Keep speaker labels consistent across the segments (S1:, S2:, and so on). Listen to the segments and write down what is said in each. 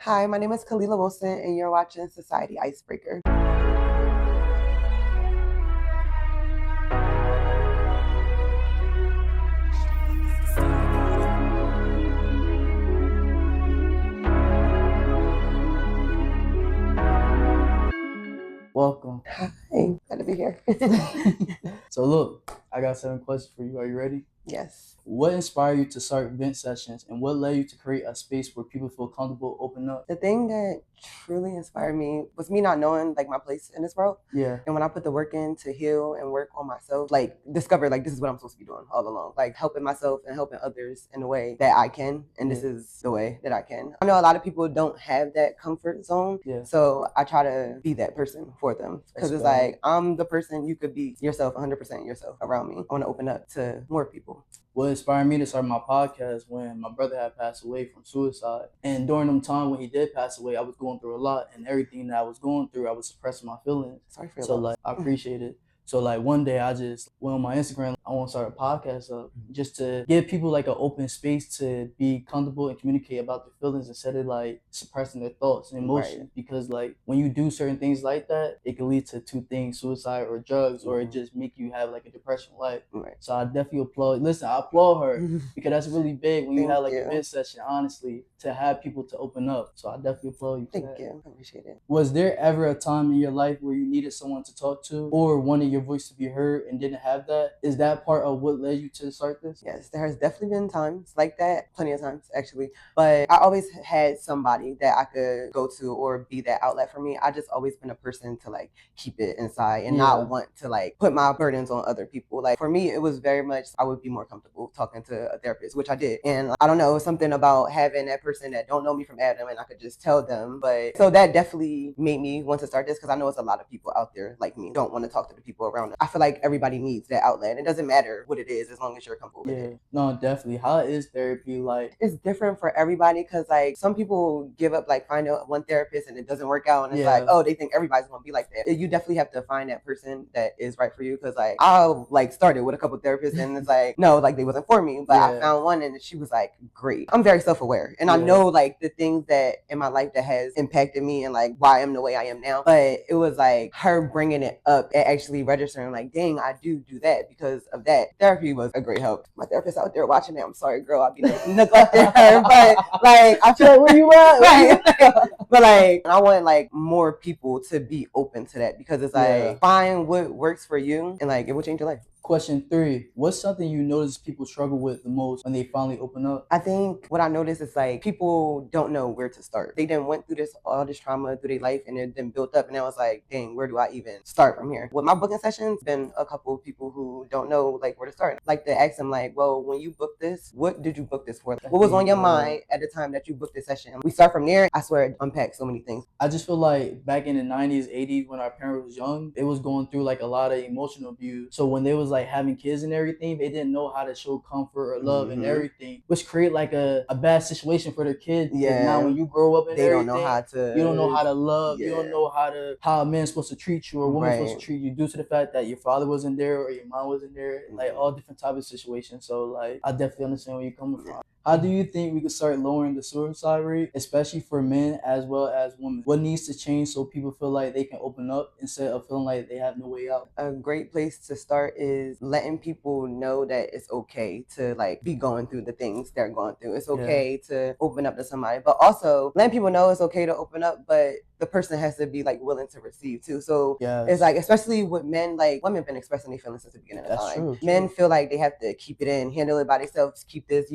S1: Hi, my name is Kalila Wilson, and you're watching Society Icebreaker.
S2: Welcome.
S1: Hi, glad to be here.
S2: So look, I got 7 questions for you. Are you ready?
S1: Yes.
S2: What inspired you to start vent sessions, and what led you to create a space where people feel comfortable, open up?
S1: The thing that truly inspired me was me not knowing my place in this world.
S2: Yeah.
S1: And when I put the work in to heal and work on myself, discover this is what I'm supposed to be doing all along. Helping myself and helping others in the way that I can. And this is the way that I can. I know a lot of people don't have that comfort zone.
S2: Yeah.
S1: So I try to be that person for them. Because it's like, I'm the person you could be yourself, 100% yourself around me. I want to open up to more people.
S2: What inspired me to start my podcast when my brother had passed away from suicide. And during them time when he did pass away, I was going through a lot, and everything that I was going through, I was suppressing my feelings.
S1: Sorry for your
S2: So
S1: loss.
S2: I appreciate it. So one day I just went on my Instagram, I want to start a podcast up just to give people an open space to be comfortable and communicate about their feelings instead of suppressing their thoughts and emotions. Right. Because when you do certain things like that, it can lead to 2 things, suicide or drugs, or it just make you have a depression life. Right. So I definitely applaud. Listen, I applaud her because that's really big when you have a vent session, honestly, to have people to open up. So I definitely applaud you for that.
S1: Thank you. I appreciate it.
S2: Was there ever a time in your life where you needed someone to talk to or wanted your voice to be heard and didn't have that? Is that part of what led you to start this?
S1: Yes, there has definitely been times like that, plenty of times actually. But I always had somebody that I could go to or be that outlet for me. I just always been a person to keep it inside and not want to put my burdens on other people. For me, it was very much I would be more comfortable talking to a therapist, which I did. And I don't know, something about having that person that don't know me from Adam and I could just tell them. But so that definitely made me want to start this because I know it's a lot of people out there like me don't want to talk to the people around them. I feel like everybody needs that outlet. It doesn't matter what it is as long as you're comfortable with it.
S2: No, definitely. How is therapy like?
S1: It's different for everybody because some people give up finding one therapist and it doesn't work out and it's oh, they think everybody's gonna be like that. You definitely have to find that person that is right for you because I started with a couple therapists and it's no, they wasn't for me, but I found one and she was great. I'm very self-aware and I know the things that in my life that has impacted me and why I am the way I am now, but it was her bringing it up and actually registering dang, I do that because of that. Therapy was a great help. My therapist out there watching it, I'm sorry girl, I'll be neglecting her, but I feel where you at, right? But I want more people to be open to that because it's find what works for you and it will change your life.
S2: Question 3, what's something you notice people struggle with the most when they finally open up?
S1: I think what I noticed is people don't know where to start. They then went through all this trauma through their life and it then built up and I was dang, where do I even start from here? With my booking sessions, been a couple of people who don't know where to start. To ask them well, when you booked this, what did you book this for? What was on your mind at the time that you booked this session? We start from there. I swear it unpacks so many things.
S2: I just feel back in the 90s, 80s when our parents was young, they was going through a lot of emotional abuse. So when they was having kids and everything, they didn't know how to show comfort or love and everything, which create a bad situation for their kids.
S1: Yeah.
S2: Now when you grow up and
S1: they
S2: everything,
S1: don't know how to.
S2: You don't know how to love. You don't know how a man's supposed to treat you or a woman's supposed to treat you due to the fact that your father wasn't there or your mom wasn't there. All different types of situations. So I definitely understand where you're coming from. How do you think we could start lowering the suicide rate, especially for men as well as women? What needs to change so people feel they can open up instead of feeling they have no way out?
S1: A great place to start is letting people know that it's okay to be going through the things they're going through. It's okay to open up to somebody, but also letting people know it's okay to open up, but the person has to be willing to receive too. So it's especially with men, women been expressing their feelings since the beginning of time. True. Men feel they have to keep it in, handle it by themselves, keep this,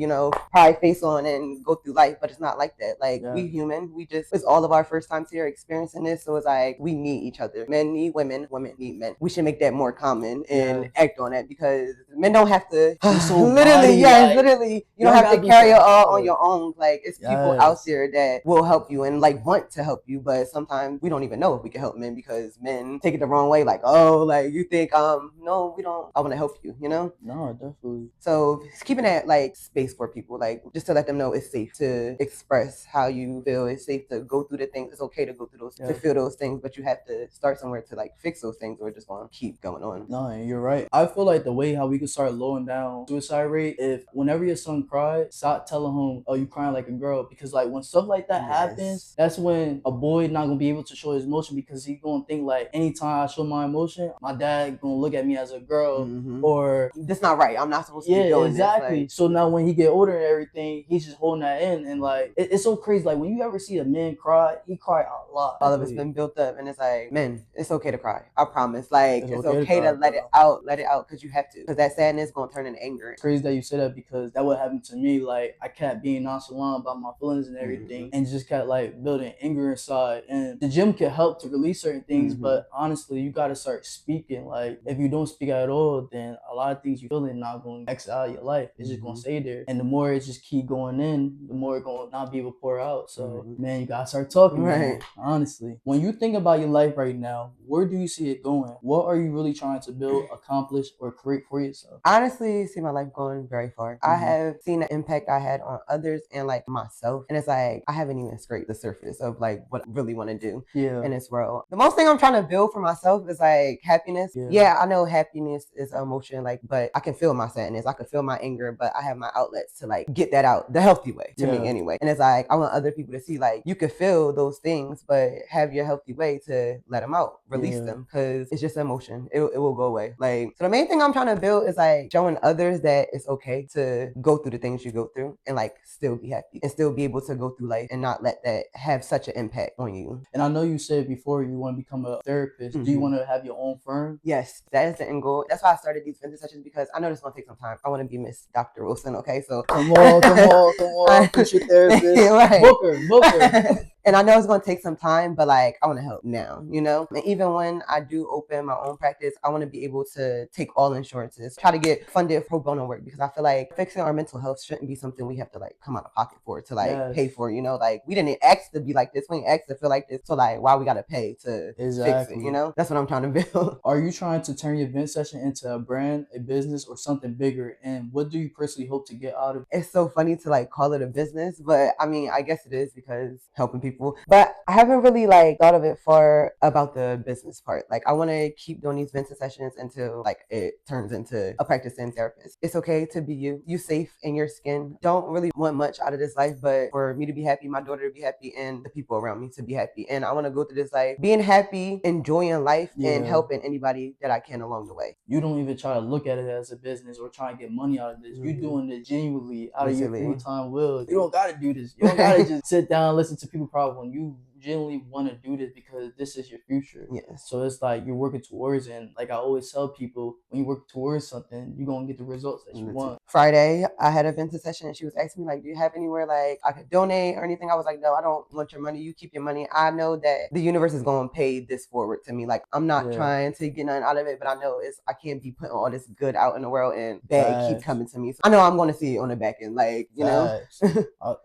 S1: pride face on and go through life, but it's not like that. We human, it's all of our first times here experiencing this. So it's we need each other. Men need women, women need men. We should make that more common and act on it because men don't have to literally, literally, you don't have to carry it all on your own. It's people out there that will help you and want to help you, but sometimes we don't even know if we can help men because men take it the wrong way. You think, no, we don't, I want to help you,
S2: No, definitely.
S1: So keeping that space for people, like just to let them know it's safe to express how you feel. It's safe to go through the things. It's okay to go through those, to feel those things, but you have to start somewhere to like fix those things, or just gonna keep going on.
S2: No, you're right. I feel like the way how we could start lowering down suicide rate, if whenever your son cries, stop telling him, "Oh, you crying like a girl," because like when stuff like that happens, that's when a boy not gonna be able to show his emotion, because he gonna think like, anytime I show my emotion, my dad gonna look at me as a girl, or
S1: this not right. I'm not supposed to be doing
S2: exactly.
S1: this.
S2: So now when he get older and everything, he's just holding that in, and like it's so crazy. Like when you ever see a man cry, he cry a lot.
S1: All of it's been built up, and it's like, men, it's okay to cry. I promise. Like it's okay to
S2: cry,
S1: let it out, because you have to, because that sadness gonna turn into anger.
S2: It's crazy that you said that, because that what happened to me. Like I kept being nonchalant about my feelings and everything, and just kept like building anger inside. And the gym can help to release certain things, but honestly, you gotta start speaking. Like if you don't speak at all, then a lot of things you feeling not going to exit out of your life. It's just gonna stay there, and the more it just keep going in, the more it gonna not be able to pour out. So man, you gotta start talking, man. Honestly, when you think about your life right now, where do you see it going? What are you really trying to build, accomplish, or create for yourself?
S1: Honestly, see my life going very far. I have seen the impact I had on others and like myself, and it's like I haven't even scraped the surface of like what I really want to do in this world. The most thing I'm trying to build for myself is like happiness. Yeah, I know happiness is an emotion, like, but I can feel my sadness, I can feel my anger, but I have my outlets to like get that out the healthy way, to me anyway. And it's like I want other people to see like you can feel those things, but have your healthy way to let them out, release them, because it's just emotion. It will go away. Like, so the main thing I'm trying to build is like showing others that it's okay to go through the things you go through and like still be happy and still be able to go through life and not let that have such an impact on you.
S2: And I know you said before you want to become a therapist. Do you want to have your own firm?
S1: Yes, that is the end goal. That's why I started these venting sessions, because I know this is gonna take some time. I want to be Miss Dr. Wilson, okay? So
S2: come on, future therapist. Book her.
S1: And I know it's gonna take some time, but like I want to help now, you know? And even when I do open my own practice, I want to be able to take all insurances, try to get funded pro bono work, because I feel like fixing our mental health shouldn't be something we have to like come out of pocket for, to like pay for, you know? Like we didn't ask to be like this, we didn't ask to feel like this, so like why we gotta pay to fix it, you know? That's what I'm trying to build.
S2: Are you trying to turn your vent session into a brand, a business, or something bigger? And what do you personally hope to get out of it?
S1: It's so funny to like call it a business, but I mean, I guess it is, because helping people. But I haven't really like thought of it far about the business part. Like I want to keep doing these Vincent sessions until like it turns into a practicing therapist. It's okay to be you. You safe in your skin. Don't really want much out of this life, but for me to be happy, my daughter to be happy, and the people around me to be happy. And I want to go through this life being happy, enjoying life, and helping anybody that I can along the way.
S2: You don't even try to look at it as a business or try and get money out of this. You're doing it genuinely out of your free time will. You don't gotta do this. You don't gotta just sit down and listen to people problem. You genuinely want to do this because this is your future.
S1: Yes.
S2: So it's like you're working towards it. And like I always tell people, when you work towards something, you're gonna get the results that you want.
S1: Friday, I had a Vincent session, and she was asking me like, do you have anywhere like I could donate or anything? I was like, no, I don't want your money. You keep your money. I know that the universe is gonna pay this forward to me. Like I'm not trying to get nothing out of it, but I know I can't be putting all this good out in the world and bad keep coming to me. So I know I'm gonna see it on the back end, like, you know.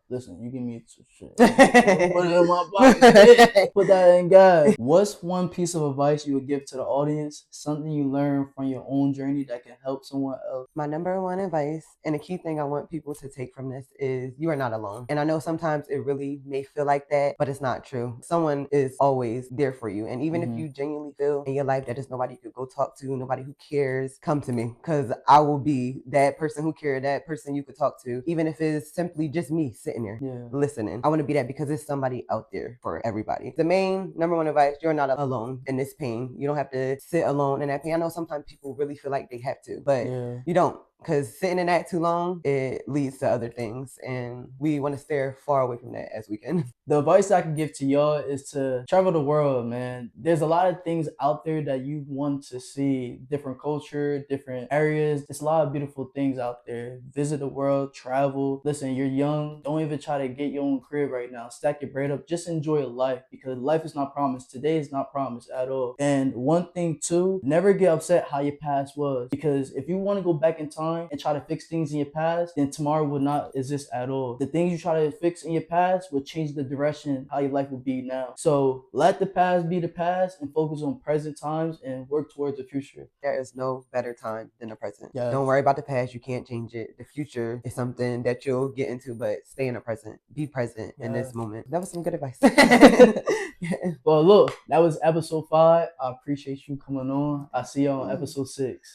S2: Listen, you give me some shit. Put it in my pocket. Put that in, guys. What's one piece of advice you would give to the audience? Something you learned from your own journey that can help someone else?
S1: My number one advice, and the key thing I want people to take from this, is you are not alone. And I know sometimes it really may feel like that, but it's not true. Someone is always there for you. And even if you genuinely feel in your life that there's nobody you could go talk to, nobody who cares, come to me, because I will be that person who cares, that person you could talk to, even if it's simply just me sitting there listening. I want to be that, because there's somebody out there for everybody. The main number one advice, you're not alone in this pain. You don't have to sit alone in that pain. I know sometimes people really feel like they have to, but you don't. Because sitting in that too long, it leads to other things, and we want to stay far away from that as we can.
S2: The advice I can give to y'all is to travel the world, man. There's a lot of things out there that you want to see, different culture, different areas. There's a lot of beautiful things out there. Visit the world, travel. Listen, you're young. Don't even try to get your own crib right now. Stack your bread up. Just enjoy life, because life is not promised. Today is not promised at all. And one thing too, never get upset how your past was, because if you want to go back in time time and try to fix things in your past, then tomorrow would not exist at all. The things you try to fix in your past will change the direction how your life will be now. So let the past be the past and focus on present times and work towards the future.
S1: There is no better time than the present.
S2: Yes.
S1: Don't worry about the past. You can't change it. The future is something that you'll get into, but stay in the present. Be present in this moment. That was some good advice.
S2: Well, look, that was episode 5. I appreciate you coming on. I'll see you on episode 6.